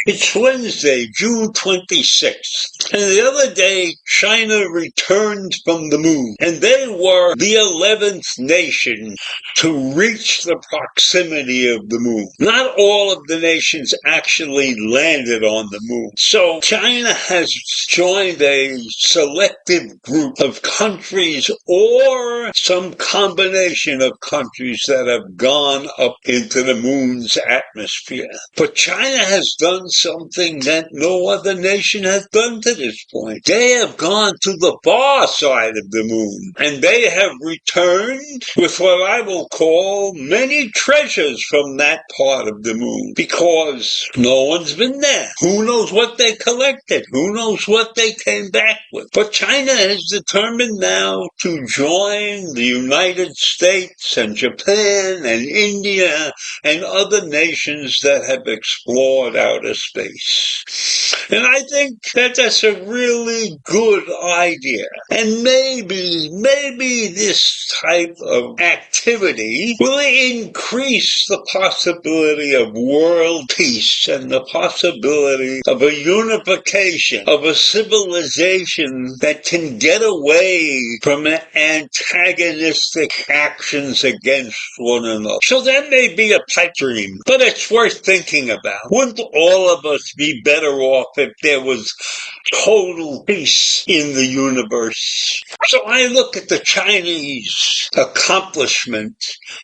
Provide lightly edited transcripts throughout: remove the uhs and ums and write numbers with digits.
It's Wednesday, June 26th, and the other day China returned from the moon, and they were the 11th nation to reach the proximity of the moon. Not all of the nations actually landed on the moon, so China has joined a selective group of countries or some combination of countries that have gone up into the moon's atmosphere. But China has done something that no other nation has done to this point. They have gone to the far side of the moon, and they have returned with what I will call many treasures from that part of the moon, because no one's been there. Who knows what they collected? Who knows what they came back with? But China is determined now to join the United States and Japan and India and other nations that have explored outer space. And I think that that's a really good idea. And maybe this type of activity will increase the possibility of world peace and the possibility of a unification of a civilization that can get away from antagonistic actions against one another. So that may be a pipe dream, but it's worth thinking about. Wouldn't all of us be better off if there was total peace in the universe? So I look at the Chinese accomplishment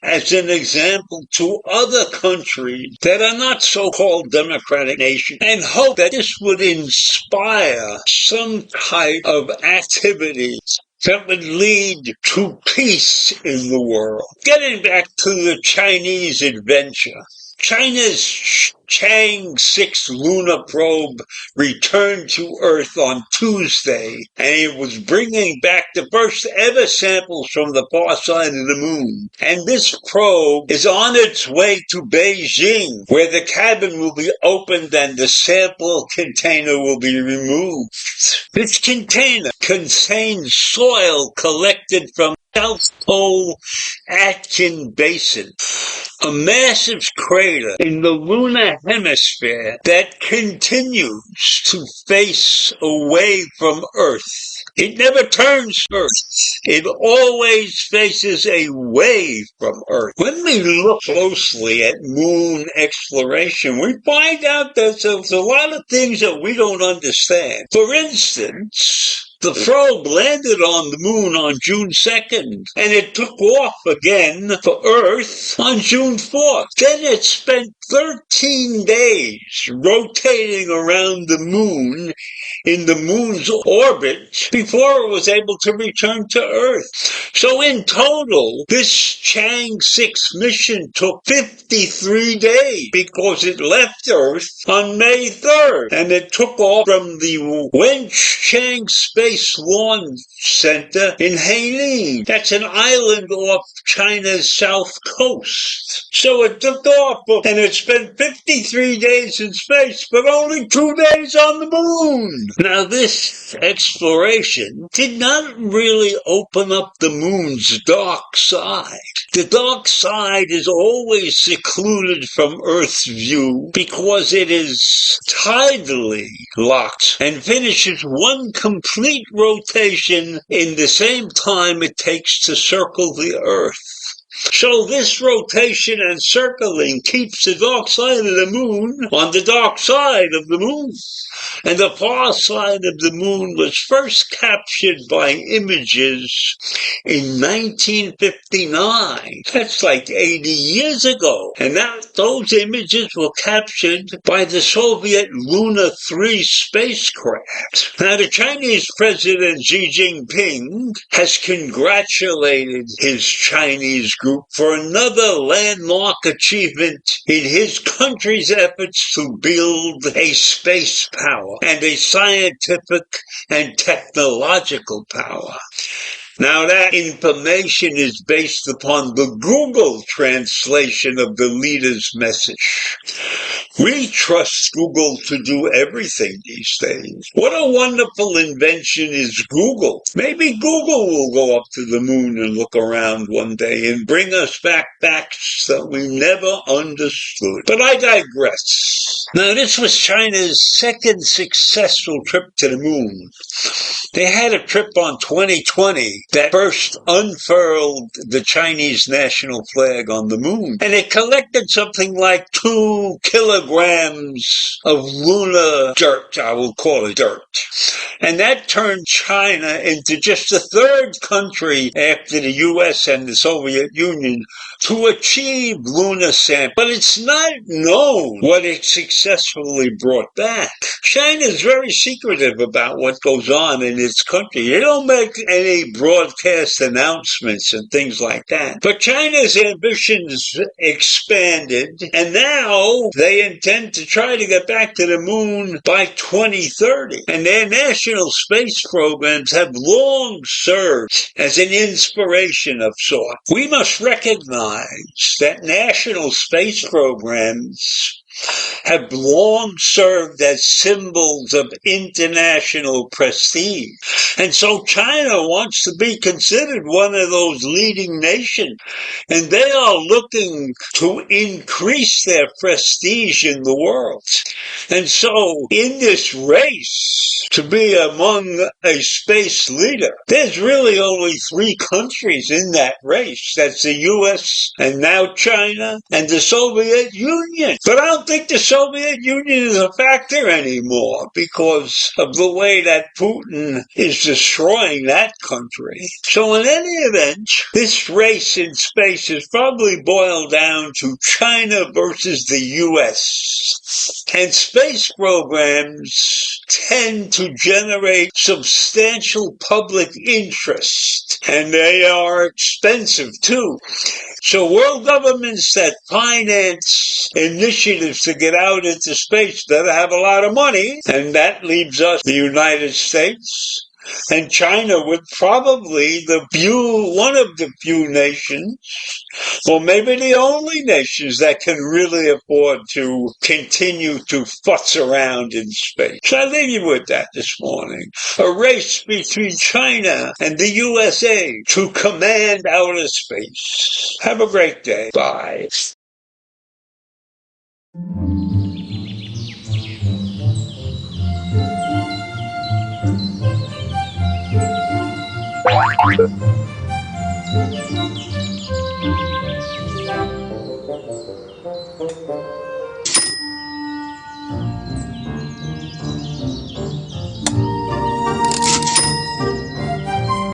as an example to other countries that are not so-called democratic nations, and hope that this would inspire some type of activity that would lead to peace in the world. Getting back to the Chinese adventure, China's Chang'e 6 lunar probe returned to Earth on Tuesday, and it was bringing back the first ever samples from the far side of the moon. And this probe is on its way to Beijing, where the cabin will be opened and the sample container will be removed. This container contains soil collected from South Pole Aitken Basin, a massive crater in the lunar hemisphere that continues to face away from Earth. It never turns Earth. It always faces away from Earth. When we look closely at moon exploration, we find out that there's a lot of things that we don't understand. For instance, the probe landed on the moon on June 2nd, and it took off again for Earth on June 4th. Then it spent 13 days rotating around the moon in the moon's orbit before it was able to return to Earth. So in total, this Chang'e 6 mission took 53 days because it left Earth on May 3rd, and it took off from the Wenchang Space Launch Center in Hainan. That's an island off China's south coast. So it took off, and it spent 53 days in space, but only 2 days on the moon. Now, this exploration did not really open up the moon's dark side. The dark side is always secluded from Earth's view because it is tidally locked and finishes one complete rotation in the same time it takes to circle the Earth. So this rotation and circling keeps the dark side of the moon on the dark side of the moon. And the far side of the moon was first captured by images in 1959. That's like 80 years ago. And those images were captured by the Soviet Luna 3 spacecraft. Now, the Chinese President Xi Jinping has congratulated his Chinese group for another landmark achievement in his country's efforts to build a space power and a scientific and technological power. Now, that information is based upon the Google translation of the leader's message. We trust Google to do everything these days. What a wonderful invention is Google. Maybe Google will go up to the moon and look around one day and bring us back facts that we never understood. But I digress. Now, this was China's second successful trip to the moon. They had a trip on 2020 that first unfurled the Chinese national flag on the moon. And it collected something like 2 kilograms of lunar dirt, I will call it dirt. And that turned China into just the third country after the US and the Soviet Union to achieve lunar sampling. But it's not known what it successfully brought back. China is very secretive about what goes on in its country. They don't make any broadcast announcements and things like that. But China's ambitions expanded, and now they intend to try to get back to the moon by 2030. And their national space programs have long served as an inspiration of sorts. We must recognize that national space programs have long served as symbols of international prestige. And so China wants to be considered one of those leading nations. And they are looking to increase their prestige in the world. And so in this race to be among a space leader, there's really only 3 countries in that race. That's the US and now China and the Soviet Union. But I don't think the Soviet Union is a factor anymore because of the way that Putin is destroying that country. So in any event, this race in space is probably boiled down to China versus the US. And space programs tend to generate substantial public interest, and they are expensive too. So world governments that finance initiatives to get out into space better have a lot of money, and that leaves us, the United States, and China would probably one of the few nations, or maybe the only nations that can really afford to continue to futz around in space. So I leave you with that this morning. A race between China and the USA to command outer space. Have a great day. Bye.